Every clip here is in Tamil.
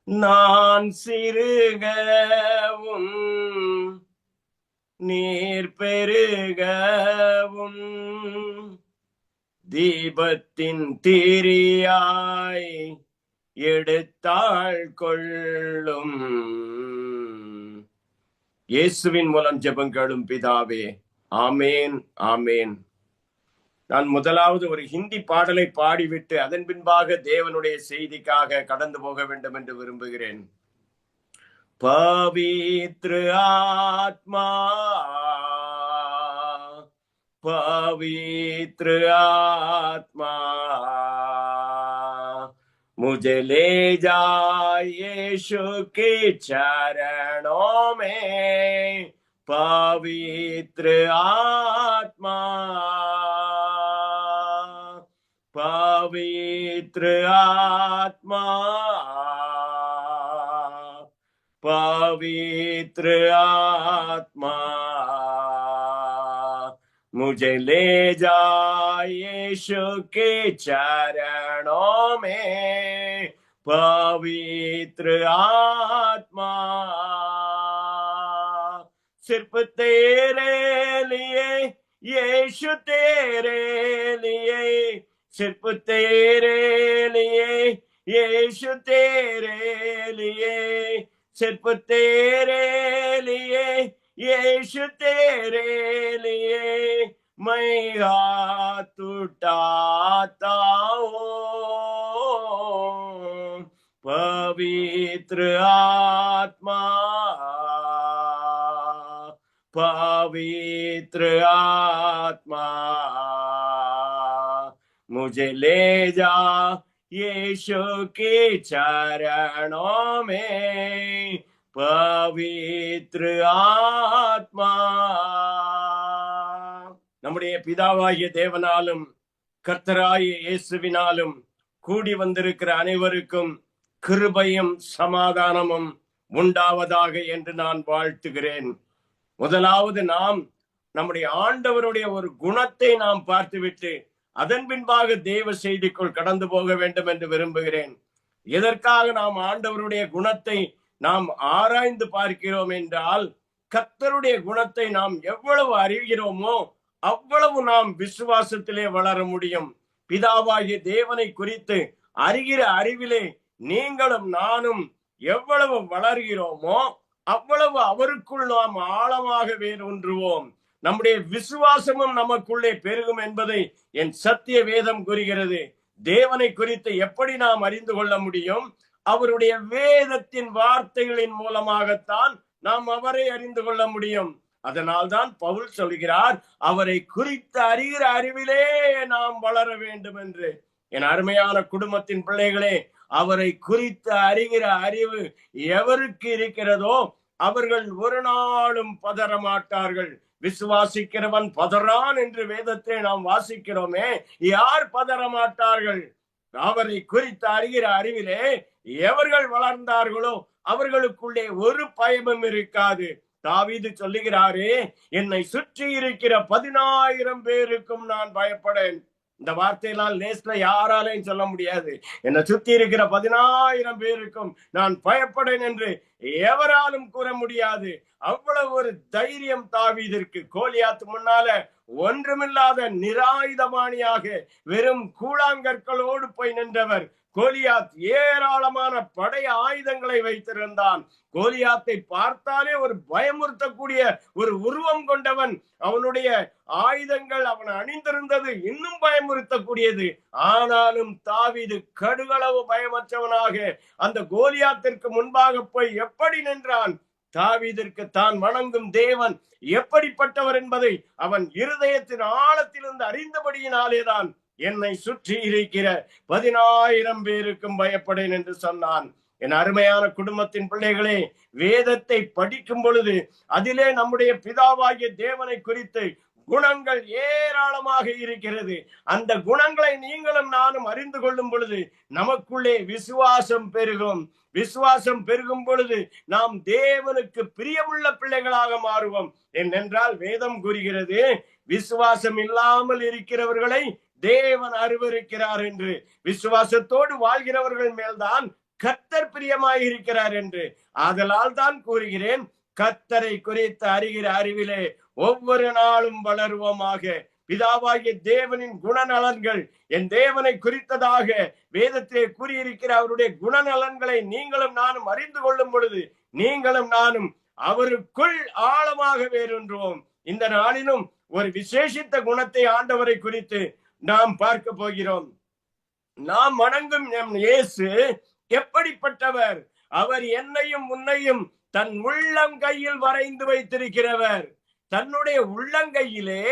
நான் சிறுகவும் நீர் பெருகவும் தீபத்தின் திரியாய் எடுத்தாள் கொள்ளும். இயேசுவின் மூலம் ஜெபங்களும் பிதாவே, ஆமேன் ஆமேன். நான் முதலாவது ஒரு ஹிந்தி பாடலை பாடிவிட்டு அதன் பின்பாக தேவனுடைய செய்திக்காக கடந்து போக வேண்டும் என்று விரும்புகிறேன். பவித்ர ஆத்மா पवित्र आत्मा मुझे ले जाए यीशु के चरणों में। पवित्र आत्मा पवित्र आत्मा पवित्र आत्मा मुझे ले जाए यीशु के चरणों में। पवित्र आत्मा सिर्फ तेरे लिए यीशु तेरे लिए, सिर्फ तेरे लिए यीशु तेरे लिए, सिर्फ तेरे लिए यीशु तेरे लिए मैं हाथ उठाता हूँ। पवित्र आत्मा पवित्र आत्मा मुझे ले जा यीशु के चरणों में। पवित्र आत्मा. நம்முடைய பிதாவாகிய தேவனாலும் கர்த்தராகிய இயேசுவினாலும் கூடி வந்திருக்கிற அனைவருக்கும் கிருபையும் சமாதானமும் உண்டாவதாக என்று நான் வாழ்த்துகிறேன். முதலாவது நாம் நம்முடைய ஆண்டவருடைய ஒரு குணத்தை நாம் பார்த்துவிட்டு அதன் பின்பாக தேவ செய்திக்குள் கடந்து போக வேண்டும் என்று விரும்புகிறேன். எதற்காக நாம் ஆண்டவருடைய குணத்தை நாம் ஆராய்ந்து பார்க்கிறோம் என்றால், கர்த்தருடைய குணத்தை நாம் எவ்வளவு அறிகிறோமோ அவ்வளவு நாம் விசுவாசத்திலே வளர முடியும். பிதாவாகிய தேவனை குறித்து அறிகிற அறிவிலே நீங்களும் நானும் எவ்வளவு வளர்கிறோமோ அவ்வளவு அவருக்குள் நாம் ஆழமாக வேரூன்றுவோம். நம்முடைய விசுவாசமும் நமக்குள்ளே பெருகும் என்பதை என் சத்திய வேதம் கூறுகிறது. தேவனை குறித்து எப்படி நாம் அறிந்து கொள்ள முடியும்? அவருடைய வேதத்தின் வார்த்தைகளின் மூலமாகத்தான் நாம் அவரை அறிந்து கொள்ள முடியும். அதனால்தான் பவுல் சொல்கிறார், அவரை குறித்து அறிகிற அறிவிலே நாம் வளர வேண்டும் என்று. என் அருமையான குடும்பத்தின் பிள்ளைகளே, அவரை குறித்து அறிகிற அறிவு எவருக்கு இருக்கிறதோ அவர்கள் ஒரு நாளும் பதற மாட்டார்கள். விசுவாசிக்கிறவன் பதறான் என்று வேதத்தை நாம் வாசிக்கிறோமே, யார் பதற மாட்டார்கள்? அவரை குறித்து அறிகிற அறிவிலே எவர்கள் வளர்ந்தார்களோ அவர்களுக்குள்ளே ஒரு பயமும் இருக்காது. தாவீது சொல்லுகிறாரே, என்னை சுற்றி இருக்கிற 10,000 பேருக்கும் நான் பயப்படேன். இந்த வார்த்தையெல்லாம் லேஸ்ல யாராலையும் சொல்ல முடியாது. என்னை சுத்தி இருக்கிற 10,000 பேருக்கும் நான் பயப்படேன் என்று எவராலும் கூற முடியாது. அவ்வளவு ஒரு தைரியம் தாவீதிற்கு. கோலியாத் முன்னால ஒன்றுமில்லாத நிராயுதபாணியாக வெறும் கூழாங்கற்களோடு போய் நின்றவர். கோலியாத் ஏராளமான படை ஆயுதங்களை வைத்திருந்தான். கோலியாத்தை பார்த்தாலே ஒரு பயமுறுத்தக்கூடிய ஒரு உருவம் கொண்டவன். அவனுடைய ஆயுதங்கள் அவன் அணிந்திருந்தது இன்னும் பயமுறுத்தக்கூடியது. ஆனாலும் தாவீது கடுகளவு பயமற்றவனாக அந்த கோலியாத்திற்கு முன்பாக போய் எப்படி நின்றான்? தாவீதிற்கு தான் வணங்கும் தேவன் எப்படிப்பட்டவர் என்பதை அவன் இருதயத்தின் ஆழத்திலிருந்து அறிந்தபடியினாலேதான் என்னை சுற்றி இருக்கிற 10,000 பேருக்கும் பயப்படேன் என்று சொன்னான். என் அருமையான குடும்பத்தின் பிள்ளைகளே, வேதத்தை படிக்கும் பொழுது அதிலே நம்முடைய பிதாவாகிய தேவனை குறித்து குணங்கள் ஏராளமாக இருக்கிறது. அந்த குணங்களை நீங்களும் நானும் அறிந்து கொள்ளும் பொழுது நமக்குள்ளே விசுவாசம் பெருகும். விசுவாசம் பெருகும் பொழுது நாம் தேவனுக்கு பிரியமுள்ள பிள்ளைகளாக மாறுவோம். ஏனென்றால் வேதம் கூறுகிறது, விசுவாசம் இல்லாமல் இருக்கிறவர்களை தேவன் அருவருக்கிறார் என்று. விசுவாசத்தோடு வாழ்கிறவர்கள் மேல்தான் கர்த்தர் பிரியமாயிருக்கிறார் என்று. ஆதலால் தான் கூறுகிறேன், கர்த்தரை குறித்து அறிகிற அறிவிலே ஒவ்வொரு நாளும் வளருவோமாக. பிதாவாகிய தேவனின் குணநலன்கள், என் தேவனை குறித்ததாக வேதத்திலே கூறியிருக்கிற அவருடைய குணநலன்களை நீங்களும் நானும் அறிந்து கொள்ளும் பொழுது நீங்களும் நானும் அவருக்குள் ஆழமாக வேரூன்றுவோம். இந்த நாளிலும் ஒரு விசேஷித்த குணத்தை ஆண்டவரை குறித்து நாம் பார்க்க போகிறோம். நாம் வணங்கும் நம் இயேசு எப்படிப்பட்டவர்? அவர் என்னையும் உன்னையும் தன் உள்ளங்கையில் வரைந்து வைத்திருக்கிறவர். தன்னுடைய உள்ளங்கையிலே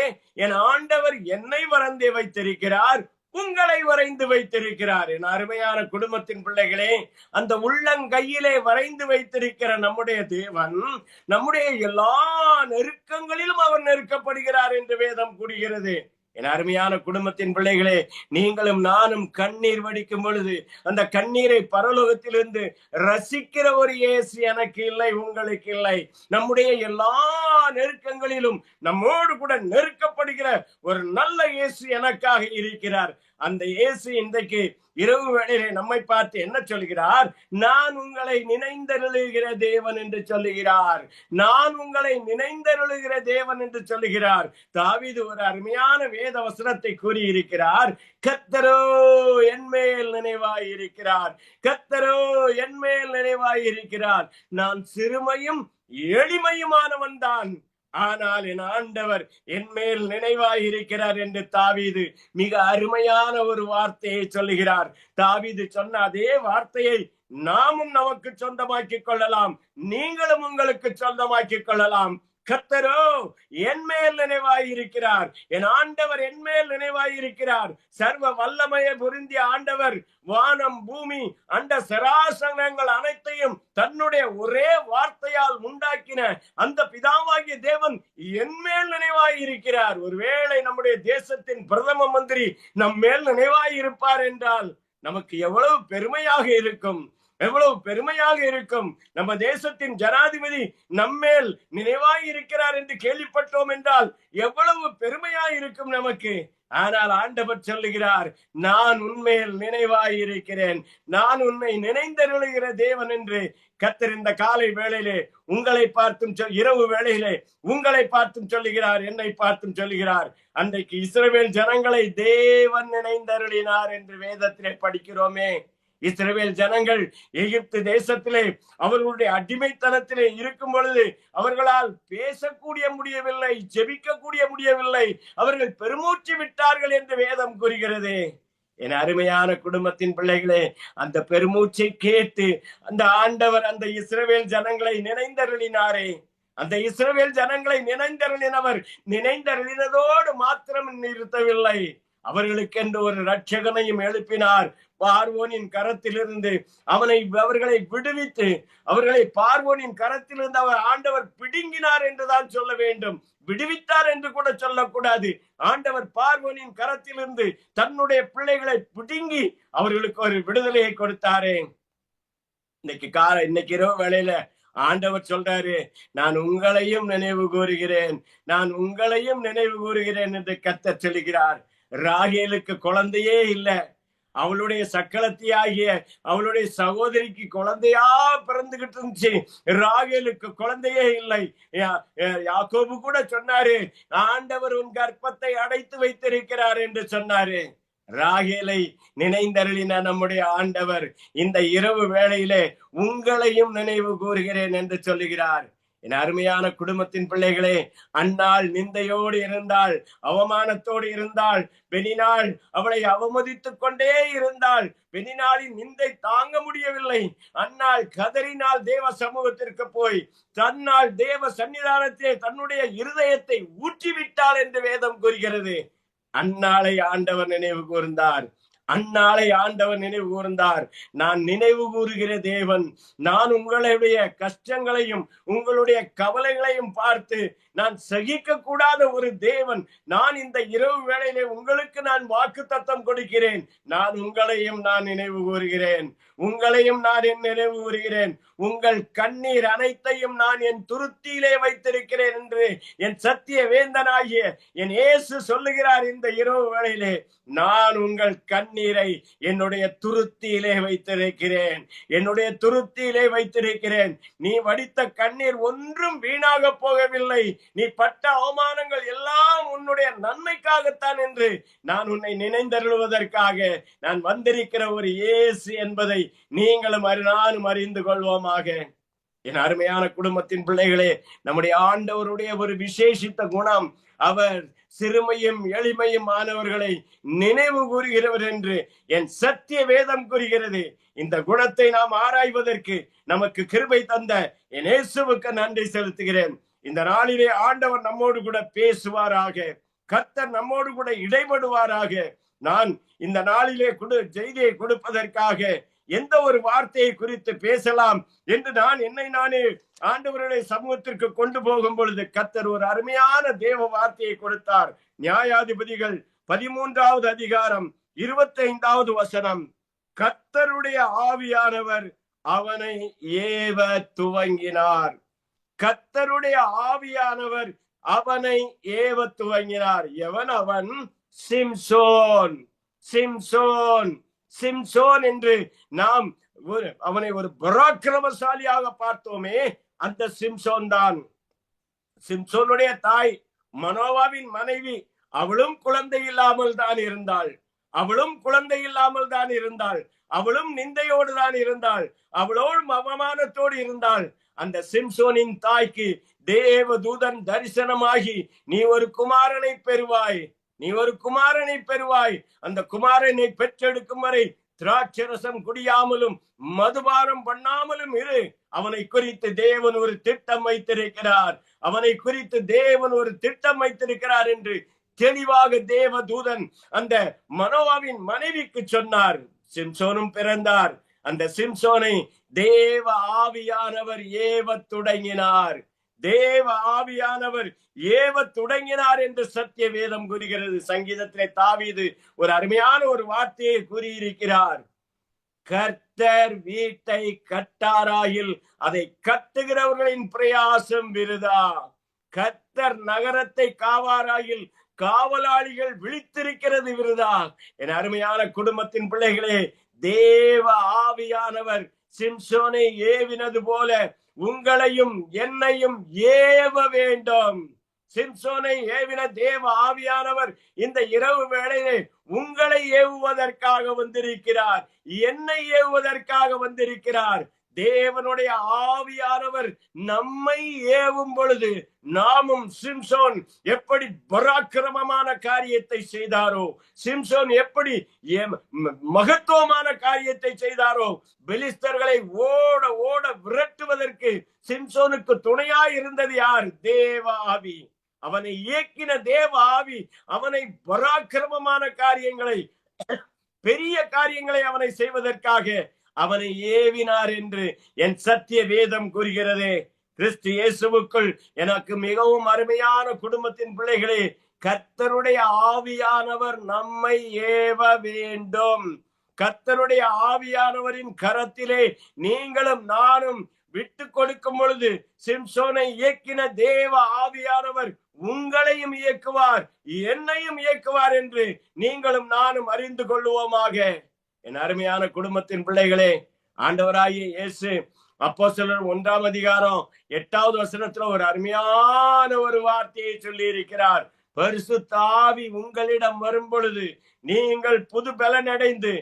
என் ஆண்டவர் என்னை வரைந்து வைத்திருக்கிறார், உங்களை வரைந்து வைத்திருக்கிறார். என் அருமையான குடும்பத்தின் பிள்ளைகளே, அந்த உள்ளங்கையிலே வரைந்து வைத்திருக்கிற நம்முடைய தேவன் நம்முடைய எல்லா நெருக்கங்களிலும் அவர் நெருக்கப்படுகிறார் என்று வேதம் கூறுகிறது. என் அருமையான குடும்பத்தின் பிள்ளைகளே, நீங்களும் நானும் கண்ணீர் வடிக்கும் பொழுது அந்த கண்ணீரை பரலோகத்திலிருந்து ரசிக்கிற ஒரு இயேசு எனக்கு இல்லை, உங்களுக்கு இல்லை. நம்முடைய எல்லா நெருக்கங்களிலும் நம்மோடு கூட நெருக்கப்படுகிற ஒரு நல்ல இயேசு எனக்காக இருக்கிறார். அந்த இயேசு இன்றைக்கு இரவு வேளையிலே நம்மை பார்த்து என்ன சொல்கிறார்? நான் உங்களை நினைந்தருளுகிற தேவன் என்று சொல்லுகிறார். நான் உங்களை நினைந்தருளுகிற தேவன் என்று சொல்லுகிறார். தாவீது ஒரு அருமையான வேத வசனத்தை கூறியிருக்கிறார். கர்த்தரோ என்மேல் நினைவாயிருக்கிறார், கர்த்தரோ என்மேல் நினைவாயிருக்கிறார். நான் சிறுமையும் எளிமையுமானவன் தான், ஆனால் என் ஆண்டவர் என் மேல் நினைவாயிருக்கிறார் என்று தாவீது மிக அருமையான ஒரு வார்த்தையை சொல்லுகிறார். தாவீது சொன்ன அதே வார்த்தையை நாமும் நமக்கு சொந்தமாக்கிக் கொள்ளலாம், நீங்களும் உங்களுக்கு சொந்தமாக்கிக் கொள்ளலாம். கர்த்தரோ என் மேல் நினைவாயிருக்கிறார், என் ஆண்டவர் என் மேல் நினைவாயிருக்கிறார். சர்வ வல்லமையை பொருந்திய ஆண்டவர் வானம் பூமி அண்ட சராசரங்கள் அனைத்தையும் தன்னுடைய ஒரே வார்த்தையால் உண்டாக்கின அந்த பிதாவாகிய தேவன் என் மேல் நினைவாயிருக்கிறார். ஒருவேளை நம்முடைய தேசத்தின் பிரதம மந்திரி நம் மேல் நினைவாயிருப்பார் என்றால் நமக்கு எவ்வளவு பெருமையாக இருக்கும், எவ்வளவு பெருமையாக இருக்கும். நம்ம தேசத்தின் ஜனாதிபதி நம்மேல் நினைவாய் இருக்கிறார் என்று கேள்விப்பட்டோம் என்றால் எவ்வளவு பெருமையாய் இருக்கும் நமக்கு. ஆனால் ஆண்டவர் சொல்லுகிறார், நான் உன்மேல் நினைவாய் இருக்கிறேன், நான் உன்னை நினைந்தருளுகிற தேவன் என்று. கர்த்தர் இந்த காலை வேளையிலே உங்களை பார்த்தும் இரவு வேளையிலே உங்களை பார்த்தும் சொல்லுகிறார், என்னை பார்த்தும் சொல்லுகிறார். அன்றைக்கு இஸ்ரவேல் ஜனங்களை தேவன் நினைந்தருளினார் என்று வேதத்திலே படிக்கிறோமே. இஸ்ரவேல் ஜனங்கள் எகிப்து தேசத்திலே அவர்களுடைய அடிமைத்தனத்திலே இருக்கும் பொழுது அவர்களால் பேசக்கூடிய முடியவில்லை, ஜெபிக்கக்கூடிய முடியவில்லை, அவர்கள் பெருமூச்சு விட்டார்கள் என்று வேதம் கூறுகிறது. என் அருமையான குடும்பத்தின் பிள்ளைகளே, அந்த பெருமூச்சை கேட்டு அந்த ஆண்டவர் அந்த இஸ்ரவேல் ஜனங்களை நினைந்தருளினாரே. அந்த இஸ்ரவேல் ஜனங்களை நினைந்தருளினவர் நினைந்தருளினதோடு மாத்திரம் நிறுத்தவில்லை, அவர்களுக்கென்று ஒரு ரட்சகனையும் எழுப்பினார். பார்வோனின் கரத்திலிருந்து அவர்களை விடுவித்து அவர்களை பார்வோனின் கரத்திலிருந்து ஆண்டவர் பிடுங்கினார் என்றுதான் சொல்ல வேண்டும், விடுவித்தார் என்று கூட சொல்லக்கூடாது. ஆண்டவர் பார்வோனின் கரத்திலிருந்து தன்னுடைய பிள்ளைகளை பிடுங்கி அவர்களுக்கு ஒரு விடுதலையை கொடுத்தாரே. இன்னைக்கு இரவு வேளையில ஆண்டவர் சொல்றாரு, நான் உங்களையும் நினைவு கூறுகிறேன், நான் உங்களையும் நினைவு கூறுகிறேன் என்று கர்த்தர் சொல்லுகிறார். ராகேலுக்கு குழந்தையே இல்லை, அவளுடைய சக்களத்தியாகிய அவளுடைய சகோதரிக்கு குழந்தையா பிறந்துகிட்டு இருந்துச்சு, ராகேலுக்கு குழந்தையே இல்லை. யாக்கோபு கூட சொன்னாரு, ஆண்டவர் உன் கர்ப்பத்தை அடைத்து வைத்திருக்கிறார் என்று சொன்னாரு. ராகேலை நினைந்தருளின நம்முடைய ஆண்டவர் இந்த இரவு வேளையிலே உங்களையும் நினைவு கூறுகிறேன் என்று சொல்லுகிறார். என் அருமையான குடும்பத்தின் பிள்ளைகளே, அன்னாள் நிந்தையோடு இருந்தாள், அவமானத்தோடு இருந்தாள். பெனினாள் அவளை அவமதித்துக் கொண்டே இருந்தாள். பெனினாளின் நிந்தை தாங்க முடியவில்லை. அன்னாள் கதறினாள் தேவ சமூகத்திற்கு போய், தன்னால் தேவ சன்னிதானத்திலே தன்னுடைய இருதயத்தை ஊற்றிவிட்டாள் என்று வேதம் கூறுகிறது. அன்னாளை ஆண்டவர் நினைவு கூர்ந்தார், அந்நாளை ஆண்டவர் நினைவு கூர்ந்தார். நான் நினைவு கூறுகிற தேவன், நான் உங்களுடைய கஷ்டங்களையும் உங்களுடைய கவலைகளையும் பார்த்து நான் சகிக்க கூடாத ஒரு தேவன். நான் இந்த இரவு வேளையிலே உங்களுக்கு நான் வாக்குத்தத்தம் கொடுக்கிறேன், நான் உங்களையும் நான் நினைவு கூறுகிறேன், உங்களையும் நான் நினைவு கூறுகிறேன். உங்கள் கண்ணீர் அனைத்தையும் நான் என் துருத்தியிலே வைத்திருக்கிறேன் என்று என் சத்திய வேந்தனாகிய என் இயேசு சொல்லுகிறார். இந்த இரவு வேளையிலே நான் உங்கள் கண்ணீர் கண்ணீரை என்னுடைய துருத்தியிலே வைத்திருக்கிறேன், என்னுடைய துருத்தியிலே வைத்திருக்கிறேன். நீ வடித்த கண்ணீர் ஒன்றும் வீணாக போகவில்லை. நீ பட்ட அவமானங்கள் எல்லாம் உன்னுடைய நன்மைக்காகத்தான் என்று நான் உன்னை நினைந்தருளுவதற்காக நான் வந்திருக்கிற ஒரு இயேசு என்பதை நீங்களும் நானும் அறிந்து கொள்வோமாக. என் அருமையான குடும்பத்தின் பிள்ளைகளே, நம்முடைய ஆண்டவருடைய ஒரு விசேஷித்த குணம், அவர் சிறுமையும் எளிமையும் ஆனவர்களை நினைவு கூறுகிறவர் என்று என் சத்திய வேதம் கூறுகிறது. இந்த குணத்தை நாம் ஆராய்வதற்கு நமக்கு கிருபை தந்த என் இயேசுவுக்கு நன்றி செலுத்துகிறேன். இந்த நாளிலே ஆண்டவர் நம்மோடு கூட பேசுவாராக, கர்த்தர் நம்மோடு கூட இடைபடுவாராக. நான் இந்த நாளிலே செய்தியை கொடுப்பதற்காக எந்த ஒரு வார்த்தையை குறித்து பேசலாம் என்று நான் என்னை நானே ஆண்டவருடைய சமூகத்திற்கு கொண்டு போகும் பொழுது கர்த்தர் ஒரு அருமையான தேவ வார்த்தையை கொடுத்தார். நியாயாதிபதிகள் 13வது அதிகாரம் 25வது வசனம். கர்த்தருடைய ஆவியானவர் அவனை ஏவ துவங்கினார். கர்த்தருடைய ஆவியானவர் அவனை ஏவ துவங்கினார். எவன் அவன்? சிம்சோன். சிம்சோன் சிம்சோன் என்று நாம் அவனை ஒரு பராக்கிரமசாலியாக பார்த்தோமே, அந்த சிம்சோன் தான். சிம்சோனுடைய தாய் மனோவாவின் மனைவி, அவளும் குழந்தை இல்லாமல் தான் இருந்தாள். அவளும் குழந்தை இல்லாமல் தான் இருந்தாள். அவளும் நிந்தையோடு தான் இருந்தாள். அவளோடு அவமானத்தோடு இருந்தாள். அந்த சிம்சோனின் தாய்க்கு தேவ தூதன் தரிசனமாகி, நீ ஒரு குமாரனை பெறுவாய், நீ ஒரு குமாரனை பெறுவாய். அந்த குமாரனை பெற்றெடுக்கும் வரை திராட்சரசம் குடியாமலும் மதுபானம் பண்ணாமலும் இரு. அவனை குறித்து தேவன் ஒரு திட்டம் வைத்திருக்கிறார். அவனை குறித்து தேவன் ஒரு திட்டம் வைத்திருக்கிறார் என்று தெளிவாக தேவ தூதன் அந்த மனோவாவின் மனைவிக்கு சொன்னார். சிம்சோனும் பிறந்தார். அந்த சிம்சோனை தேவ ஆவியானவர் ஏவ தொடங்கினார். தேவ ஆவியானவர் ஏவ தொடங்கினார் என்று சத்திய வேதம் கூறுகிறது. சங்கீதத்திலே தாவீது ஒரு அருமையான ஒரு வார்த்தையை கூறியிருக்கிறார். கர்த்தர் வீட்டை கட்டாராயில் அதை கட்டுகிறவர்களின் பிரயாசம் விருதா. கர்த்தர் நகரத்தை காவாராயில் காவலாளிகள் விழித்திருக்கிறது விருதா. என் அருமையான குடும்பத்தின் பிள்ளைகளே, தேவ ஆவியானவர் சிம்சோனை ஏவினது போல உங்களையும் என்னையும் ஏவ வேண்டும். சிம்சோனை ஏவின தேவ ஆவியானவர் இந்த இரவு வேளையிலே உங்களை ஏவுவதற்காக வந்திருக்கிறார், என்னை ஏவுவதற்காக வந்திருக்கிறார். தேவனுடைய ஆவியானவர் நம்மை ஏவும் பொழுது நாமும் சிம்சோன் எப்படி பராக்கிரமமான காரியத்தை செய்தாரோ, சிம்சோன் எப்படி மகத்துவமான காரியத்தை செய்தாரோ, பெலிஸ்தர்களை ஓட ஓட விரட்டுவதற்கு சிம்சோனுக்கு துணையாய் இருந்தது யார்? தேவ ஆவி. அவனை இயக்கின தேவ ஆவி அவனை பராக்கிரமமான காரியங்களை, பெரிய காரியங்களை அவனை செய்வதற்காக அவனை ஏவினார் என்று என் சத்திய வேதம் கூறுகிறதே. கிறிஸ்து இயேசுவுக்குள் எனக்கு மிகவும் அருமையான குடும்பத்தின் பிள்ளைகளே, கர்த்தருடைய ஆவியானவர் நம்மை ஏவ வேண்டும். கர்த்தருடைய ஆவியானவரின் கரத்திலே நீங்களும் நானும் விட்டு கொடுக்கும் பொழுது சிம்சோனை இயக்கின தேவ ஆவியானவர் உங்களையும் இயக்குவார், என்னையும் இயக்குவார் என்று நீங்களும் நானும் அறிந்து கொள்ளுவோமாக. என் அருமையான குடும்பத்தின் பிள்ளைகளே, ஆண்டவராகிய இயேசு அப்போஸ்தலர் 1ஆம் அதிகாரம் 8வது வசனத்துல ஒரு அருமையான ஒரு வார்த்தையை சொல்லி இருக்கிறார். பரிசுத்த ஆவி உங்களிடம் வரும் பொழுது நீங்கள் புது பலன் அடைந்து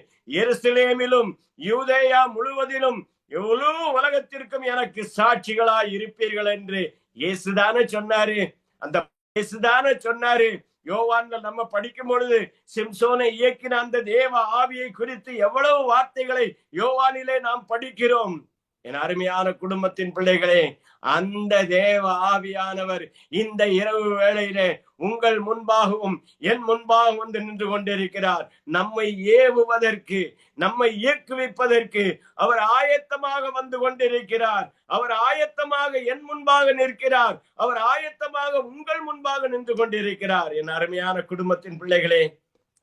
எருசலேமிலும் யூதேயா முழுவதிலும் எவ்வளவு உலகத்திற்கும் எனக்கு சாட்சிகளாய் இருப்பீர்கள் என்று இயேசுதானே சொன்னாரு. அந்த இயேசுதானே சொன்னாரு. யோவான்கள் நம்ம படிக்கும் பொழுது சிம்சோனை இயக்கின அந்த தேவ ஆவியை குறித்து எவ்வளவு வார்த்தைகளை யோவானிலே நாம் படிக்கிறோம். என் அருமையான குடும்பத்தின் பிள்ளைகளே, அந்த தேவ ஆவியானவர் இந்த இரவு வேளையிலே உங்கள் முன்பாகவும் என் முன்பாகவும் வந்து நின்று கொண்டிருக்கிறார். நம்மை ஏவுவதற்கு, நம்மை இயக்குவிப்பதற்கு அவர் ஆயத்தமாக வந்து கொண்டிருக்கிறார். அவர் ஆயத்தமாக என் முன்பாக நிற்கிறார். அவர் ஆயத்தமாக உங்கள் முன்பாக நின்று கொண்டிருக்கிறார். என் அருமையான குடும்பத்தின் பிள்ளைகளே,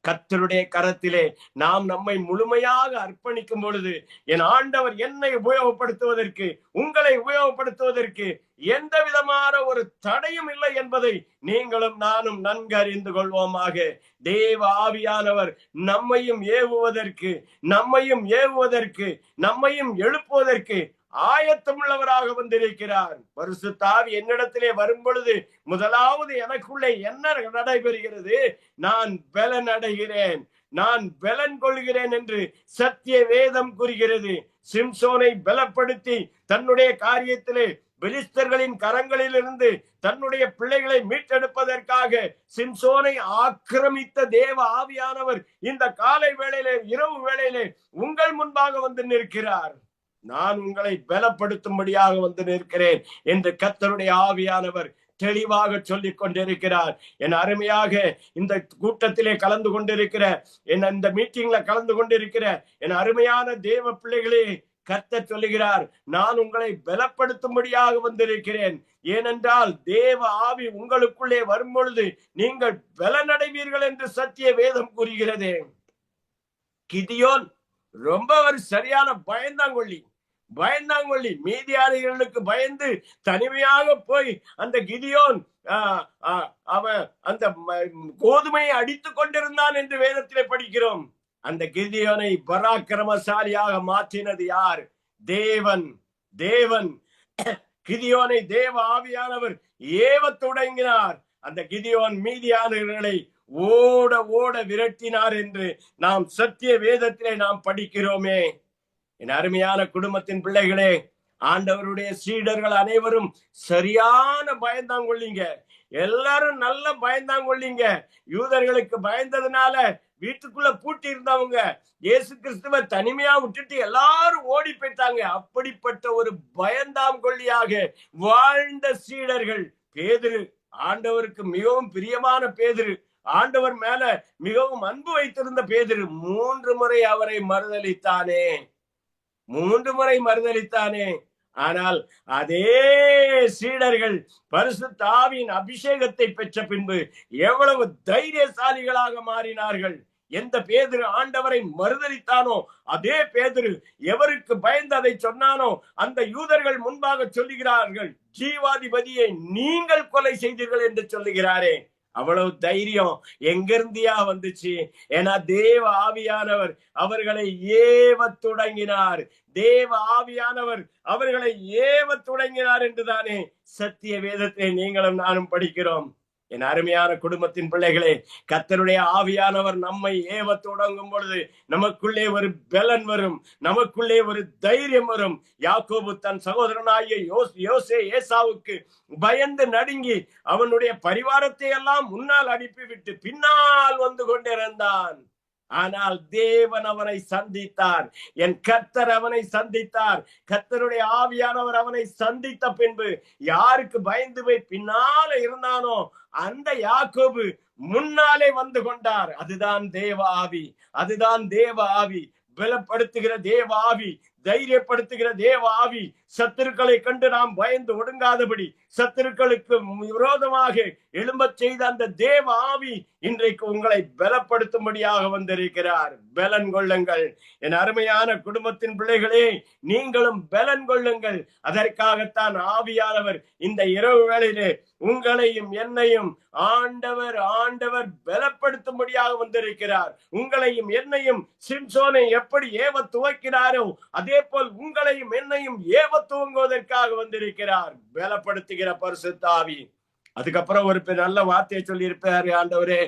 கர்த்தருடைய கரத்திலே நாம் நம்மை முழுமையாக அர்ப்பணிக்கும் பொழுது என் ஆண்டவர் என்னை உபயோகப்படுத்துவதற்கு, உங்களை உபயோகப்படுத்துவதற்கு எந்த விதமான ஒரு தடையும் இல்லை என்பதை நீங்களும் நானும் நன்கு அறிந்து கொள்வோமாக. தேவ ஆவியானவர் நம்மையும் நம்மையும் எழுப்புவதற்கு ஆயத்தமுள்ளவராக வந்திருக்கிறார். பரிசுத்த ஆவி என்னிடத்திலே வரும் பொழுது முதலாவது எனக்குள்ளே என்ன நடைபெறுகிறது? நான் பலன் அடைகிறேன், நான் பலன் கொள்கிறேன் என்று சத்திய வேதம் கூறுகிறது. சிம்சோனை பலப்படுத்தி தன்னுடைய காரியத்திலே பெலிஸ்தர்களின் கரங்களில் இருந்து தன்னுடைய பிள்ளைகளை மீட்டெடுப்பதற்காக சிம்சோனை ஆக்கிரமித்த தேவ ஆவியானவர் இந்த காலை வேளையிலே, இரவு வேளையிலே உங்கள் முன்பாக வந்து நிற்கிறார். நான் உங்களை பலப்படுத்தும்படியாக வந்து நிற்கிறேன் என்று கர்த்தருடைய ஆவியானவர் தெளிவாக சொல்லிக் கொண்டிருக்கிறார். என் அருமையாக இந்த கூட்டத்திலே கலந்து கொண்டிருக்கிற, இந்த மீட்டிங்ல கலந்து கொண்டிருக்கிற என் அருமையான தேவ பிள்ளைகளே, கர்த்தர் சொல்லுகிறார், நான் உங்களை பலப்படுத்தும்படியாக வந்திருக்கிறேன். ஏனென்றால் தேவ ஆவி உங்களுக்குள்ளே வரும் பொழுது நீங்கள் பலனடைவீர்கள் என்று சத்திய வேதம் கூறுகிறது. கிதியோன் ரொம்ப ஒரு சரியான பயந்தாங்கொள்ளி மீதியானிகளுக்கு பயந்து தனிமையாக போய் அந்த கிதியோன் அவன் அந்த கோதுமையை அடித்துக் கொண்டிருந்தான் என்று வேதத்திலே படிக்கிறோம். அந்த கிதியோனை பராக்கிரமசாலியாக மாற்றினது யார்? தேவன். கிதியோனை தேவ ஆவியானவர் ஏவ தொடங்கினார். அந்த கிதியோன் மீதியானவர்களை ஓட விரட்டினார் என்று நாம் சத்திய வேதத்திலே நாம் படிக்கிறோமே. என் அருமையான குடும்பத்தின் பிள்ளைகளே, ஆண்டவருடைய சீடர்கள் அனைவரும் சரியான பயந்தாங்கொள்ளிங்க. எல்லாரும் நல்ல பயந்தாங்கொள்ளிங்க. யூதர்களுக்கு பயந்ததுனால வீட்டுக்குள்ள பூட்டி இருந்தவங்க இயேசு கிறிஸ்துவ தனிமையா விட்டுட்டு எல்லாரும் ஓடி போயிட்டாங்க. அப்படிப்பட்ட ஒரு பயந்தாங்கொள்ளியாக வாழ்ந்த சீடர்கள். பேதுரு, ஆண்டவருக்கு மிகவும் பிரியமான பேதுரு, ஆண்டவர் மேல மிகவும் அன்பு வைத்திருந்த பேதுரு 3 முறை அவரை மறுதலித்தானே. ஆனால் அதே சீடர்கள் பரிசுத்த ஆவியின் அபிஷேகத்தை பெற்ற பின்பு எவ்வளவு தைரியசாலிகளாக மாறினார்கள். எந்த பேதுரு ஆண்டவரை மறுதலித்தானோ அதே பேதுரு எவருக்கு பயந்து அதை சொன்னானோ அந்த யூதர்கள் முன்பாக சொல்லுகிறார்கள், ஜீவாதிபதியை நீங்கள் கொலை செய்தீர்கள் என்று சொல்லுகிறாரே. அவ்வளவு தைரியம் எங்கிருந்தியா வந்துச்சு? ஏன்னா தேவ ஆவியானவர் அவர்களை ஏவ தொடங்கினார். தேவ ஆவியானவர் அவர்களை ஏவ தொடங்கினார் என்றுதானே சத்திய வேதத்தை நீங்களும் நானும் படிக்கிறோம். என் அருமையான குடும்பத்தின் பிள்ளைகளே, கர்த்தருடைய ஆவியானவர் நம்மை ஏவ தொடங்கும் பொழுது நமக்குள்ளே ஒரு பலன் வரும், நமக்குள்ளே ஒரு தைரியம் வரும். யாக்கோபு தன் சகோதரனாகிய ஏசாவுக்கு பயந்து நடுங்கி அவனுடைய பரிவாரத்தை எல்லாம் முன்னால் அனுப்பிவிட்டு பின்னால் வந்து கொண்டிருந்தான். ஆனால் தேவன் அவனை சந்தித்தார். என் கர்த்தர் அவனை சந்தித்தார். கர்த்தருடைய ஆவியானவர் அவனை சந்தித்த பின்பு யாருக்கு பயந்து போய் பின்னால இருந்தானோ அந்த யாக்கோபு முன்னாலே வந்து கொண்டார். அதுதான் தேவ ஆவி, பலப்படுத்துகிற தேவ ஆவி, தைரியப்படுத்துகிற தேவ ஆவி. சத்துருக்களை கண்டு நாம் பயந்து ஒடுங்காதபடி சத்துருக்களுக்கு விரோதமாக எழும்பச் செய்த அந்த தேவ ஆவி இன்றைக்கு உங்களை பலப்படுத்தும்படியாக வந்திருக்கிறார். பலன் கொள்ளுங்கள். என் அருமையான குடும்பத்தின் பிள்ளைகளே, நீங்களும் பலன் கொள்ளுங்கள். அதற்காகத்தான் ஆவியானவர் இந்த இரவு வேளையிலே உங்களையும் என்னையும் ஆண்டவர் பலப்படுத்தும்படியாக வந்திருக்கிறார். உங்களையும் என்னையும் சிம்சோனை எப்படி ஏவ துவக்கினாரோ அதே போல் உங்களையும் என்னையும் ஏவ துவங்குவதற்காக வந்திருக்கிறார். பலப்படுத்துகிற பரிசுத்த ஆவி. அதுக்கப்புறம் ஒரு நல்ல வார்த்தையை சொல்லி இருப்பாரு ஆண்டவரே,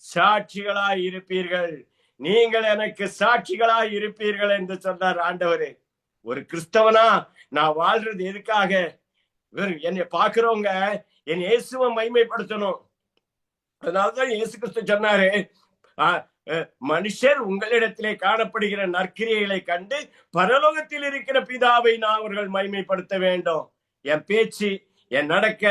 சாட்சிகளாய் இருப்பீர்கள், நீங்கள் எனக்கு சாட்சிகளாய் இருப்பீர்கள் என்று சொன்னார் ஆண்டவரே. ஒரு கிறிஸ்தவனா நான் வாழ்றது எதுக்காக? என்னை பாக்குறவங்க என் இயேசுவை மகிமைப்படுத்தணும். அதனாலதான் இயேசு கிறிஸ்து சொன்னாரு, மனுஷர் உங்களிடத்திலே காணப்படுகிற நற்கிரியைகளை கண்டு பரலோகத்தில் இருக்கிற பிதாவை நான் அவர்கள் மகிமைப்படுத்த வேண்டும். என் பேச்சு, என் நடக்க,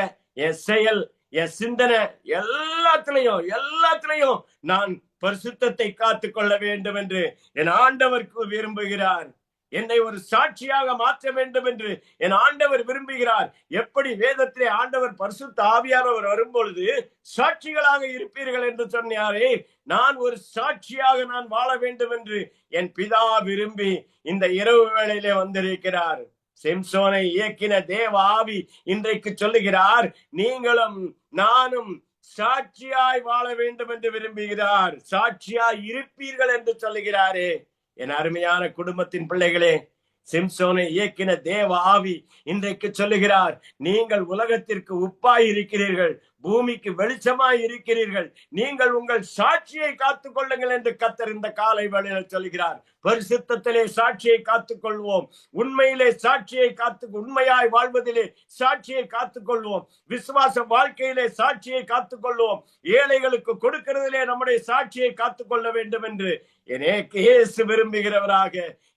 என் செயல், என் சிந்தனை எல்லாத்திலையும் நான் பரிசுத்தத்தை காத்துக் கொள்ள வேண்டும் என்று என் ஆண்டவருக்கு விரும்புகிறார். என்னை ஒரு சாட்சியாக மாற்ற வேண்டும் என்று என் ஆண்டவர் விரும்புகிறார். எப்படி வேதத்திலே ஆண்டவர் பரிசுத்த ஆவியானவர் வரும்பொழுது சாட்சிகளாக இருப்பீர்கள் என்று சொன்னாரே, நான் ஒரு சாட்சியாக நான் வாழ வேண்டும் என்று என் பிதா விரும்பி இந்த இரவு வேளையிலே வந்திருக்கிறார். சிம்சோனை இயக்கின தேவ ஆவி இன்றைக்கு சொல்லுகிறார், நீங்களும் நானும் சாட்சியாய் வாழ வேண்டும் என்று விரும்புகிறார். சாட்சியாய் இருப்பீர்கள் என்று சொல்லுகிறாரே. என் அருமையான குடும்பத்தின் பிள்ளைகளே, சிம்சோனை இயக்கின தேவ ஆவி இன்றைக்கு சொல்லுகிறார், நீங்கள் உலகத்திற்கு உப்பாய் இருக்கிறீர்கள், பூமிக்கு வெளிச்சமாய் இருக்கிறீர்கள், நீங்கள் உங்கள் சாட்சியை காத்துக் கொள்ளுங்கள் என்று கர்த்தர் இந்த காலை வேளையில் சொல்கிறார். பரிசுத்தத்திலே சாட்சியை காத்துக் கொள்வோம், உண்மையிலே சாட்சியை உண்மையாய் வாழ்வதிலே சாட்சியை காத்துக் கொள்வோம், விசுவாச வாழ்க்கையிலே சாட்சியை காத்துக் கொள்வோம், ஏழைகளுக்கு கொடுக்கிறதிலே நம்முடைய சாட்சியை காத்துக் கொள்ள வேண்டும் என்று இயேசு விரும்புகிறவராக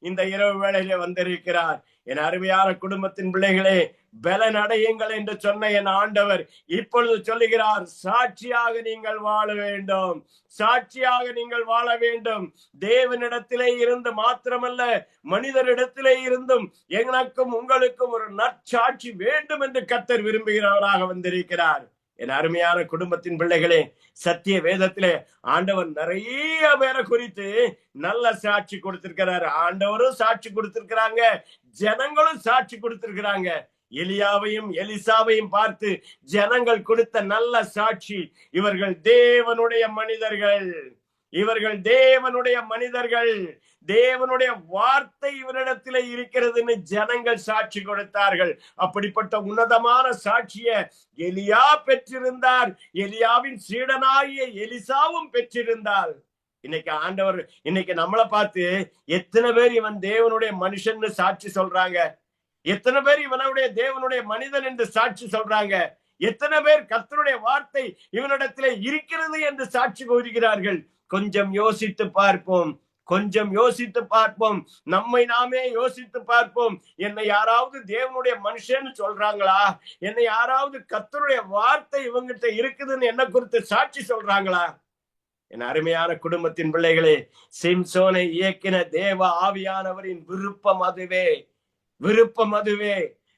இந்த இரவு வேளையிலே வந்திருக்கிறார். என் அருமையான குடும்பத்தின் பிள்ளைகளே, பலன் அடையுங்கள் என்று சொன்ன என் ஆண்டவர் இப்பொழுது சொல்லுகிறார், சாட்சியாக நீங்கள் வாழ வேண்டும், சாட்சியாக நீங்கள் வாழ வேண்டும். தேவனிடத்திலே இருந்து மாத்திரமல்ல, மனிதரிடத்திலே இருந்தும் எனக்கும் உங்களுக்கும் ஒரு நற்சாட்சி வேண்டும் என்று கர்த்தர் விரும்புகிறவராக வந்திருக்கிறார். என் அருமையான குடும்பத்தின் பிள்ளைகளே, சத்திய வேதத்திலே ஆண்டவர் நிறைய பேரை குறித்து நல்ல சாட்சி கொடுத்திருக்கிறார். ஆண்டவரும் சாட்சி கொடுத்திருக்கிறாங்க, ஜனங்களும் சாட்சி கொடுத்திருக்கிறாங்க. எலியாவையும் எலிசாவையும் பார்த்து ஜனங்கள் கொடுத்த நல்ல சாட்சி, இவர்கள் தேவனுடைய மனிதர்கள், இவர்கள் தேவனுடைய மனிதர்கள், தேவனுடைய வார்த்தை இவரிடத்திலே இருக்கிறதுன்னு ஜனங்கள் சாட்சி கொடுத்தார்கள். அப்படிப்பட்ட உன்னதமான சாட்சியை எலியா பெற்றிருந்தார், எலியாவின் சீடனாகிய எலிசாவும் பெற்றிருந்தார். இன்னைக்கு ஆண்டவர் இன்னைக்கு நம்மளை பார்த்து எத்தனை பேர் இவன் தேவனுடைய மனுஷன் சாட்சி சொல்றாங்க, எத்தனை பேர் இவனுடைய தேவனுடைய மனிதன் என்று சாட்சி சொல்றாங்க, எத்தனை பேர் கர்த்தருடைய வார்த்தை இவனிடத்திலே இருக்கிறது என்று சாட்சி கூறுகிறார்கள். கொஞ்சம் யோசித்து பார்ப்போம், கொஞ்சம் யோசித்து பார்ப்போம், நம்மை நாமே யோசித்து பார்ப்போம். என்னை யாராவது தேவனுடைய மனுஷன்னு சொல்றாங்களா? என்னை யாராவது கர்த்தருடைய வார்த்தை இவங்கிட்ட இருக்குதுன்னு என்ன குறித்து சாட்சி சொல்றாங்களா? என் அருமையான குடும்பத்தின் பிள்ளைகளே, சிம்சோனை இயக்கின தேவ ஆவியானவரின் விருப்பம் அதுவே, விருப்பம் அதுவே.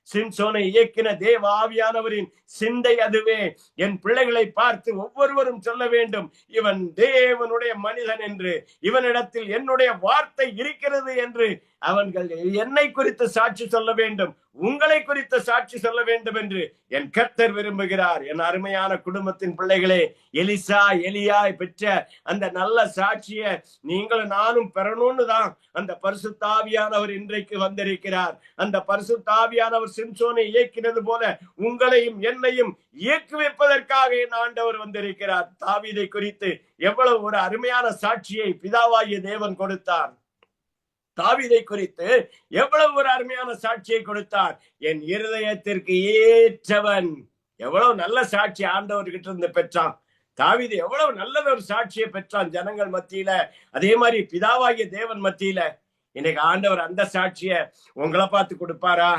சிம்சோனை இயக்கின தேவ ஆவியானவரின் சிந்தை அதுவே. என் பிள்ளைகளை பார்த்து ஒவ்வொருவரும் சொல்ல வேண்டும், இவன் தேவனுடைய மனிதன் என்று, இவனிடத்தில் என்னுடைய வார்த்தை இருக்கிறது என்று அவர்கள் என்னை குறித்து சாட்சி சொல்ல வேண்டும், உங்களை குறித்து சாட்சி சொல்ல வேண்டும் என்று என் கர்த்தர் விரும்புகிறார். என் அருமையான குடும்பத்தின் பிள்ளைகளே, எலிசா எலியாய் பெற்ற அந்த நல்ல சாட்சியை நீங்களும் நானும் பெறணும்னு தான் அந்த பரிசுத்த ஆவியானவர் இன்றைக்கு வந்திருக்கிறார். அந்த பரிசுத்த ஆவியானவர் சிம்சோனை இயக்கினது போல உங்களையும் என்னையும் இயக்கி வைப்பதற்காக என் ஆண்டவர் வந்திருக்கிறார். தாவீதை குறித்து எவ்வளவு ஒரு அருமையான சாட்சியை பிதாவாகிய தேவன் கொடுத்தார். தாவீதை குறித்து எவ்வளவு ஒரு அருமையான சாட்சியை கொடுத்தார். என் இருதயத்திற்கு ஏற்றவன், எவ்வளவு நல்ல சாட்சி ஆண்டவர்கிட்ட இருந்து பெற்றான். தாவீது எவ்வளவு நல்ல ஒரு சாட்சியை பெற்றான் ஜனங்கள் மத்தியில, அதே மாதிரி பிதாவாகிய தேவன் மத்தியில. இன்னைக்கு ஆண்டவர் அந்த சாட்சிய உங்களை பார்த்து கொடுப்பாரா?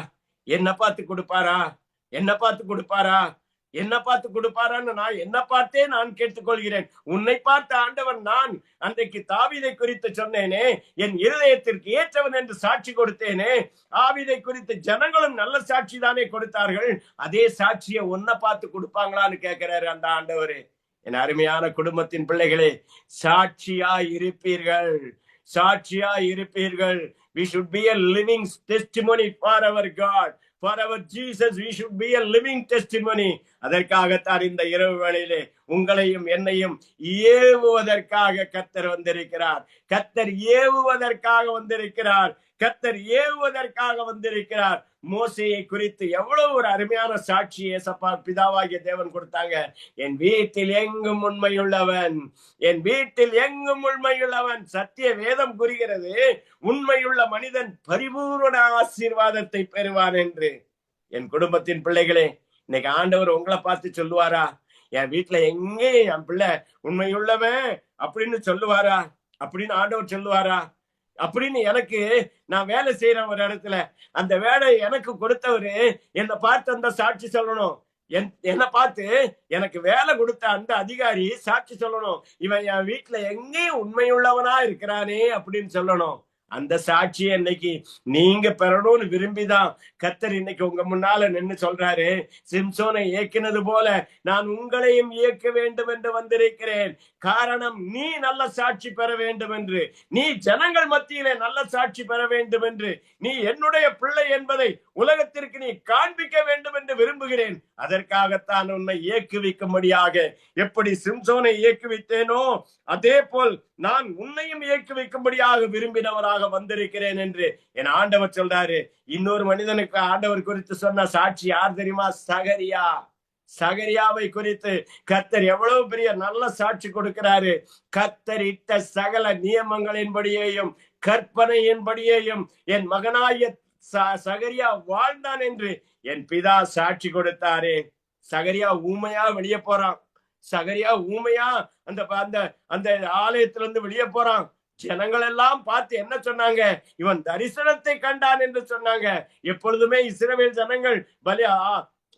என்ன பார்த்து கொடுப்பாரா? என்ன பார்த்து கொடுப்பாரா? என்ன பார்த்து கொடுப்பாரான்னு நான் என்ன பார்த்தே நான் கேட்டுக்கொள்கிறேன். உன்னை பார்த்த ஆண்டவன் நான் அன்றைக்கு தாவீதை குறித்து சொன்னேனே, என் இருதயத்திற்கு ஏற்றவன் என்று சாட்சி கொடுத்தேனே, தாவீதை குறித்து ஜனங்களும் நல்ல சாட்சி தானே கொடுத்தார்கள், அதே சாட்சியை உன்னை பார்த்து கொடுப்பாங்களான்னு கேட்கிறாரு அந்த ஆண்டவரே. என் அருமையான குடும்பத்தின் பிள்ளைகளே, சாட்சியாய் இருப்பீர்கள், சாட்சியாய் இருப்பீர்கள். We should be a living testimony for our God. For our Jesus, we should be a living testimony. அதற்காகத்தான் இந்த இரவு வேளையிலே உங்களையும் என்னையும் ஏவுவதற்காக கர்த்தர் வந்திருக்கிறார். கர்த்தர் ஏவுவதற்காக வந்திருக்கிறார். கர்த்தர் ஏவுவதற்காக வந்திருக்கிறார். மோசேயை குறித்து எவ்வளவு ஒரு அருமையான சாட்சி ஏசப்பா பிதாவாகிய தேவன் கொடுத்தாங்க. என் வீட்டில் எங்கும் உண்மையுள்ளவன், என் வீட்டில் எங்கும் உண்மையுள்ளவன். சத்திய வேதம் கூறுகிறது, உண்மையுள்ள மனிதன் பரிபூர்ண ஆசீர்வாதத்தை பெறுவான் என்று. என் குடும்பத்தின் பிள்ளைகளே, இன்னைக்கு ஆண்டவர் உங்களை பார்த்து சொல்லுவாரா? என் வீட்டுல எங்கே என் பிள்ளை உண்மையுள்ளவன் அப்படின்னு சொல்லுவாரா? அப்படின்னு ஆண்டவர் சொல்லுவாரா? அப்படின்னு எனக்கு நான் வேலை செய்யறேன் ஒரு இடத்துல, அந்த வேலை எனக்கு கொடுத்தவரு என்னை பார்த்து அந்த சாட்சி சொல்லணும். என்னை பார்த்து எனக்கு வேலை கொடுத்த அந்த அதிகாரி சாட்சி சொல்லணும், இவன் என் வீட்டுல எங்கேயும் உண்மையுள்ளவனா இருக்கிறானே அப்படின்னு சொல்லணும். அந்த சாட்சியை இன்னைக்கு நீங்க பெறணும்னு விரும்பிதான் கர்த்தர் இன்னைக்கு உங்க முன்னால நின்னு சொல்றாரு, சிம்சோனை இயக்கினது போல நான் உங்களையும் இயக்க வேண்டும் என்று வந்திருக்கிறேன். காரணம், நீ நல்ல சாட்சி பெற வேண்டும் என்று, நீ ஜனங்கள் மத்தியிலே நல்ல சாட்சி பெற வேண்டும் என்று, நீ என்னுடைய பிள்ளை என்பதை உலகத்திற்கு நீ காண்பிக்க வேண்டும் என்று விரும்புகிறேன். அதற்காகத்தான் உன்னை இயக்குவிக்கும்படியாக, எப்படி சிம்சோனை இயக்குவித்தேனோ அதே போல் நான் உன்னையும் இயக்குவிக்கும்படியாக விரும்பினவராக வந்திருக்கிறேன் என்று என் ஆண்டவர் சொல்றாரு. இன்னொரு மனிதனுக்கு ஆண்டவர் குறித்து சொன்ன சாட்சி யார் தெரியுமா? சகரியா. சகரியாவை குறித்து கர்த்தர் எவ்வளவு பெரிய நல்ல சாட்சி கொடுக்கிறாரு. கர்த்தர் இட்ட சகல நியமங்களின்படியேயும் கற்பனையின்படியேயும் என் மகனாய சகரியா வாழ்ந்தான் என்று என் பிதா சாட்சி கொடுத்தாரே. சகரியா ஊமையா வெளியே போறான். சகரியா ஊமையா அந்த அந்த அந்த ஆலயத்திலிருந்து வெளியே போறான். ஜனங்கள் எல்லாம் பார்த்து என்ன சொன்னாங்க? இவன் தரிசனத்தை கண்டான் என்று சொன்னாங்க. எப்பொழுதுமே இஸ்ரவேல் ஜனங்கள்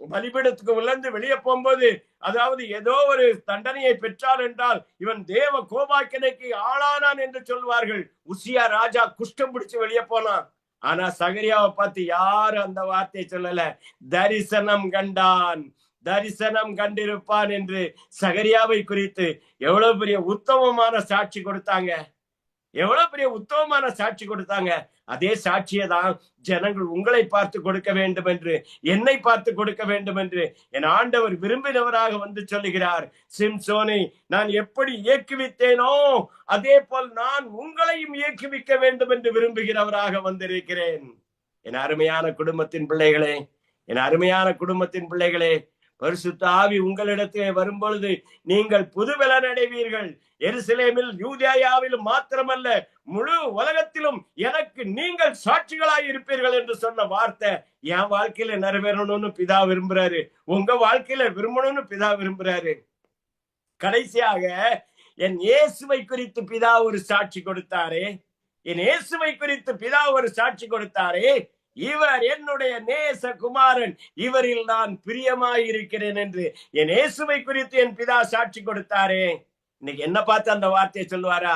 பலிபீடத்துக்கு உள்ளந்து வெளியே போகும்போது, அதாவது ஏதோ ஒரு தண்டனையை பெற்றார் என்றால் இவன் தேவ கோபாக்கினைக்கு ஆளானான் என்று சொல்வார்கள். உசியா ராஜா குஷ்டம் பிடிச்சு வெளியே போனான். ஆனா சகரியாவை பார்த்து யாரும் அந்த வார்த்தையை சொல்லல. தரிசனம் கண்டான், தரிசனம் கண்டிருப்பான் என்று சகரியாவை குறித்து எவ்வளவு பெரிய உத்தமமான சாட்சி கொடுத்தாங்க. எவ்வளவு பெரிய உத்தமமான சாட்சி கொடுத்தாங்க. அதே சாட்சியை தான் ஜனங்கள் உங்களை பார்த்து கொடுக்க வேண்டும் என்று, என்னை பார்த்து கொடுக்க வேண்டும் என்று என் ஆண்டவர் விரும்பினவராக வந்து சொல்லுகிறார். சிம்சோனை நான் எப்படி இயக்குவித்தேனோ அதே போல் நான் உங்களையும் இயக்குவிக்க வேண்டும் என்று விரும்புகிறவராக வந்திருக்கிறேன். என் அருமையான குடும்பத்தின் பிள்ளைகளே, என் அருமையான குடும்பத்தின் பிள்ளைகளே, பரிசுத்த ஆவி உங்களிடத்திலே வரும்பொழுது நீங்கள் புதுபலன் அடைவீர்கள். எருசலேமில் யூதேயாவிலும் மாத்திரமல்ல, முழு உலகத்திலும் எனக்கு நீங்கள் சாட்சிகளாய் இருப்பீர்கள் என்று சொன்ன வார்த்தை என் வாழ்க்கையில நிறைவேறணும்னு பிதா விரும்புறாரு. உங்க வாழ்க்கையில விரும்பணும்னு பிதா விரும்புறாரு. கடைசியாக என் இயேசுவை குறித்து பிதா ஒரு சாட்சி கொடுத்தாரே. என் இயேசுவை குறித்து பிதா ஒரு சாட்சி கொடுத்தாரே. இவர் என்னுடைய நேச குமாரன், இவரில் நான் பிரியமாய் இருக்கிறேன் என்று என் இயேசுவை குறித்து என் பிதா சாட்சி கொடுத்தாரே. இன்னைக்கு என்ன பார்த்து அந்த வார்த்தையை சொல்லுவாரா?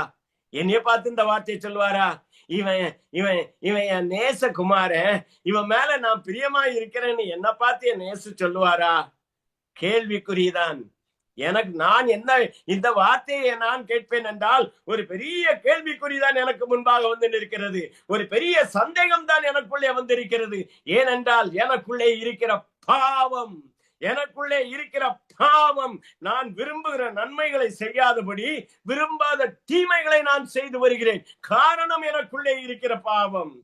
என்னைய பார்த்து இந்த வார்த்தையை சொல்லுவாரா? இவன் இவன் இவன் என் நேச குமாரன், இவன் மேல நான் பிரியமாய் இருக்கிறேன்னு என்ன பார்த்து என் நேசு சொல்லுவாரா? கேள்விக்குறிதான். எனக்கு நான் என்ன இந்த வார்த்தையை நான் கேட்பேன் என்றால் ஒரு பெரிய கேள்விக்குறிதான் எனக்கு முன்பாக வந்து நிற்கிறது. ஒரு பெரிய சந்தேகம் தான் எனக்குள்ளே வந்திருக்கிறது. ஏனென்றால் எனக்குள்ளே இருக்கிற பாவம், எனக்குள்ளே இருக்கிற பாவம், நான் விரும்புகிற நன்மைகளை செய்யாதபடி விரும்பாத தீமைகளை நான் செய்து வருகிறேன். காரணம் எனக்குள்ளே இருக்கிற பாவம்.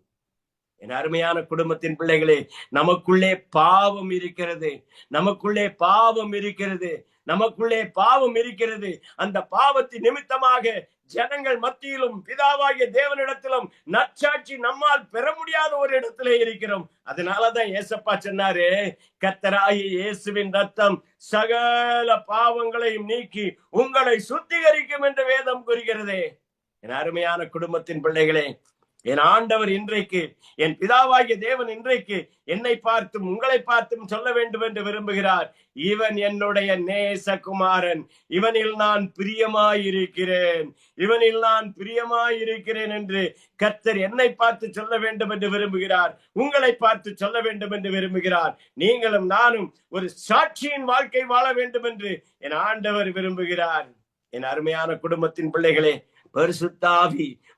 என் அருமையான குடும்பத்தின் பிள்ளைகளே, நமக்குள்ளே பாவம் இருக்கிறது, நமக்குள்ளே பாவம் இருக்கிறது, நமக்குள்ளே பாவம் இருக்கிறது. அந்த பாவத்தின் நிமித்தமாக ஜனங்கள் மத்தியிலும் பிதாவாகிய தேவனிடத்திலும் நற்சாட்சி நம்மால் பெற முடியாத ஒரு இடத்திலே இருக்கிறோம். அதனாலதான் ஏசப்பா சொன்னாரு, கர்த்தராகிய இயேசுவின் ரத்தம் சகல பாவங்களையும் நீக்கி உங்களை சுத்திகரிக்கும் என்று வேதம் கூறுகிறதே. என் அருமையான குடும்பத்தின் பிள்ளைகளே, என் ஆண்டவர் இன்றைக்கு, என் பிதாவாகிய தேவன் இன்றைக்கு என்னை பார்த்தும் உங்களை பார்த்தும் சொல்ல வேண்டும் என்று விரும்புகிறார். இவன் என்னுடைய நேசகுமாரன், இவனில் நான் பிரியமாயிருக்கிறேன், இவனில் நான் பிரியமாயிருக்கிறேன் என்று கர்த்தர் என்னை பார்த்து சொல்ல வேண்டும் என்று விரும்புகிறார். உங்களை பார்த்து சொல்ல வேண்டும் என்று விரும்புகிறார். நீங்களும் நானும் ஒரு சாட்சியின் வாழ்க்கை வாழ வேண்டும் என்று என் ஆண்டவர் விரும்புகிறார். என் அருமையான குடும்பத்தின் பிள்ளைகளே,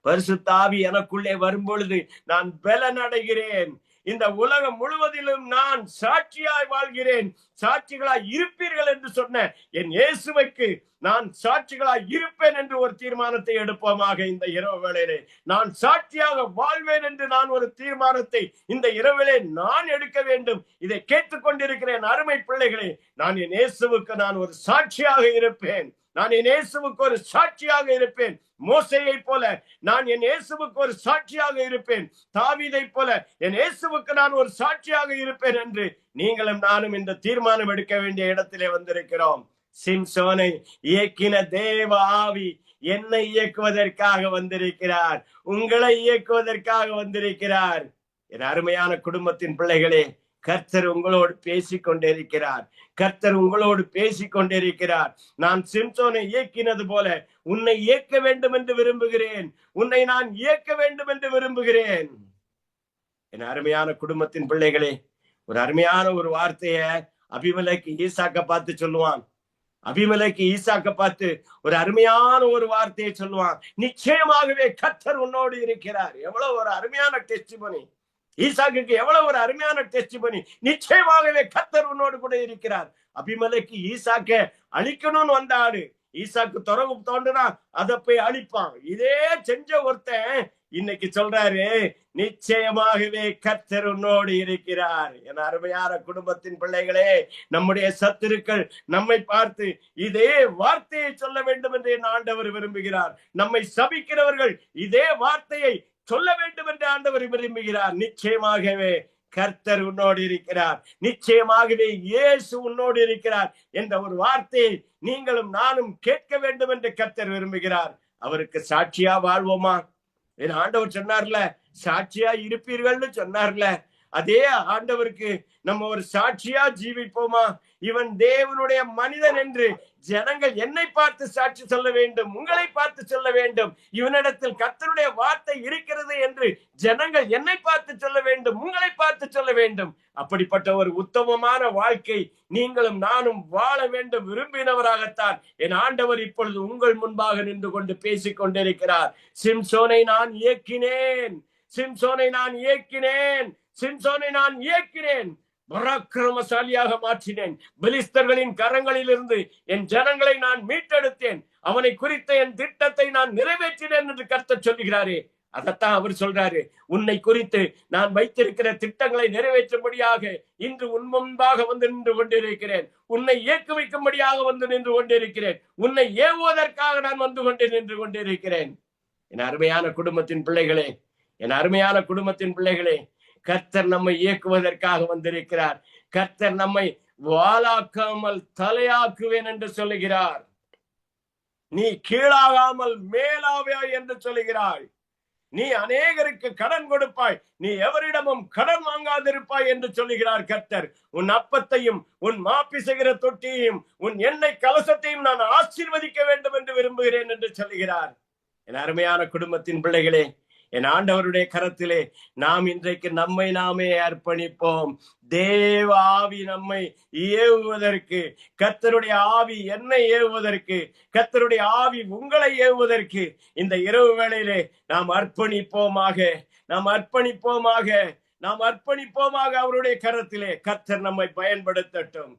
பரிசுத்தாவி எனக்குள்ளே வரும்பொழுது நான் பலன் அடைகிறேன். இந்த உலகம் முழுவதிலும் நான் சாட்சியாய் வாழ்கிறேன். சாட்சிகளாய் இருப்பீர்கள் என்று சொன்ன என் இயேசுவுக்கு நான் சாட்சிகளாய் இருப்பேன் என்று ஒரு தீர்மானத்தை எடுப்போமாக. இந்த இரவு வேளையிலே நான் சாட்சியாக வாழ்வேன் என்று நான் ஒரு தீர்மானத்தை இந்த இரவிலே நான் எடுக்க வேண்டும். இதை கேட்டுக்கொண்டிருக்கிறேன் அருமை பிள்ளைகளே, நான் என் இயேசுவுக்கு நான் ஒரு சாட்சியாக இருப்பேன். நான் என் இயேசுவுக்கு ஒரு சாட்சியாக இருப்பேன். மோசேயை போல நான் என் இயேசுவுக்கு ஒரு சாட்சியாக இருப்பேன். தாவீதை போல என் இயேசுவுக்கு நான் ஒரு சாட்சியாக இருப்பேன் என்று நீங்களும் நானும் இந்த தீர்மானம் எடுக்க வேண்டிய இடத்திலே வந்திருக்கிறோம். சிம்சோனை இயக்கின தேவ ஆவி என்னை இயக்குவதற்காக வந்திருக்கிறார், உங்களை இயக்குவதற்காக வந்திருக்கிறார். என் அருமையான குடும்பத்தின் பிள்ளைகளே, கர்த்தர் உங்களோடு பேசிக் கொண்டிருக்கிறார். கர்த்தர் உங்களோடு பேசிக் கொண்டிருக்கிறார். நான் சிம்சோனை இயக்கினது போல உன்னை இயக்க வேண்டும் என்று விரும்புகிறேன். உன்னை நான் இயக்க வேண்டும் என்று விரும்புகிறேன். என் அருமையான குடும்பத்தின் பிள்ளைகளே, ஒரு அருமையான ஒரு வார்த்தைய அபிமெலேக்கு ஈசாக்க பார்த்து சொல்லுவான். அபிமெலேக்கு ஈசாக்க பார்த்து ஒரு அருமையான ஒரு வார்த்தையை சொல்லுவான். நிச்சயமாகவே கர்த்தர் உன்னோடு இருக்கிறார். எவ்வளவு ஒரு அருமையான டெஸ்டிமனி! ஈசாக்கு எவ்வளவு ஒரு அருமையான டெஸ்டிமனி! நிச்சயமாகவே கர்த்தர் உன்னோடு கூட இருக்கிறார். அபிமெலேக்கு ஈசாக்க அழிக்கணும்னு வந்தாரு. ஈசாக்கு துறவு தோன்றுனா அதை போய் அழிப்பான். இதே செஞ்ச ஒருத்தன் இன்னைக்கு சொல்றாரு, நிச்சயமாகவே கர்த்தர் உன்னோடு இருக்கிறார். என் அருமையான குடும்பத்தின் பிள்ளைகளே, நம்முடைய சத்துருக்கள் நம்மை பார்த்து இதே வார்த்தையை சொல்ல வேண்டும் என்று என் ஆண்டவர் விரும்புகிறார். நம்மை சபிக்கிறவர்கள் இதே வார்த்தையை சொல்ல வேண்டும் என்று ஆண்டவர் விரும்புகிறார். நிச்சயமாகவே கர்த்தர் உன்னோடு இருக்கிறார். நிச்சயமாகவே இயேசு உன்னோடு இருக்கிறார் என்ற ஒரு வார்த்தையை நீங்களும் நானும் கேட்க வேண்டும் என்று கர்த்தர் விரும்புகிறார். அவருக்கு சாட்சியா வாழ்வோமா? என் ஆண்டவர் சொன்னார்ல, சாட்சியா இருப்பீர்கள்னு சொன்னார்ல, அதே ஆண்டவருக்கு நம்ம ஒரு சாட்சியா ஜீவிப்போமா? இவன் தேவனுடைய மனிதன் என்று ஜனங்கள் என்னை பார்த்து சாட்சி சொல்ல வேண்டும், உங்களை பார்த்து சொல்ல வேண்டும். இவனிடத்தில் கர்த்தருடைய வார்த்தை இருக்கிறது என்று ஜனங்கள் என்னை பார்த்து சொல்ல வேண்டும், உங்களை பார்த்து சொல்ல வேண்டும். அப்படிப்பட்ட ஒரு உத்தமமான வாழ்க்கை நீங்களும் நானும் வாழ வேண்டும் விரும்பினவராகத்தான் என் ஆண்டவர் இப்பொழுது உங்கள் முன்பாக நின்று கொண்டு பேசிக் கொண்டிருக்கிறார். சிம்சோனை நான் இயக்கினேன், சிம்சோனை நான் இயக்கினேன், சிம்சோனை நான் இயக்கினேன், பராக்கிரமசாலியாக மாற்றினேன். பெலிஸ்தர்களின் கரங்களில் இருந்து என் ஜனங்களை நான் மீட்டெடுத்தேன். அவனை குறித்த என் திட்டத்தை நான் நிறைவேற்றினேன் என்று கர்த்தர் சொல்லுகிறாரே. அதத்தான் அவர் சொல்றாரு, உன்னை குறித்து நான் வைத்திருக்கிற திட்டங்களை நிறைவேற்றும்படியாக இன்று உன் முன்பாக வந்து நின்று கொண்டிருக்கிறேன். உன்னை இயக்க வைக்கும்படியாக வந்து நின்று கொண்டிருக்கிறேன். உன்னை ஏவுவதற்காக நான் வந்து கொண்டு நின்று கொண்டிருக்கிறேன். என் அருமையான குடும்பத்தின் பிள்ளைகளே, என் அருமையான குடும்பத்தின் பிள்ளைகளே, கர்த்தர் நம்மை இயக்குவதற்காக வந்திருக்கிறார். கர்த்தர் நம்மை வாளாக்காமல் தலையாக்குவேன் என்று சொல்லுகிறார். நீ கீழாகாமல் மேலாவே என்று சொல்லுகிறாய். நீ அநேகருக்கு கடன் கொடுப்பாய், நீ எவரிடமும் கடன் வாங்காதிருப்பாய் என்று சொல்லுகிறார் கர்த்தர். உன் அப்பத்தையும் உன் மாப்பிசைகிற தொட்டியையும் உன் எண்ணெய் கலசத்தையும் நான் ஆசீர்வதிக்க வேண்டும் என்று விரும்புகிறேன் என்று சொல்லுகிறார். என் அருமையான குடும்பத்தின் பிள்ளைகளே, என் ஆண்டவருடைய கரத்திலே நாம் இன்றைக்கு நம்மை நாமே அர்ப்பணிப்போம். தேவ ஆவி நம்மை ஏவுவதற்கு, கர்த்தருடைய ஆவி என்னை ஏவுவதற்கு, கர்த்தருடைய ஆவி உங்களை ஏவுவதற்கு இந்த இரவு வேளையிலே நாம் அர்ப்பணிப்போமாக, நாம் அர்ப்பணிப்போமாக, நாம் அர்ப்பணிப்போமாக. அவருடைய கரத்திலே கர்த்தர் நம்மை பயன்படுத்தட்டும்.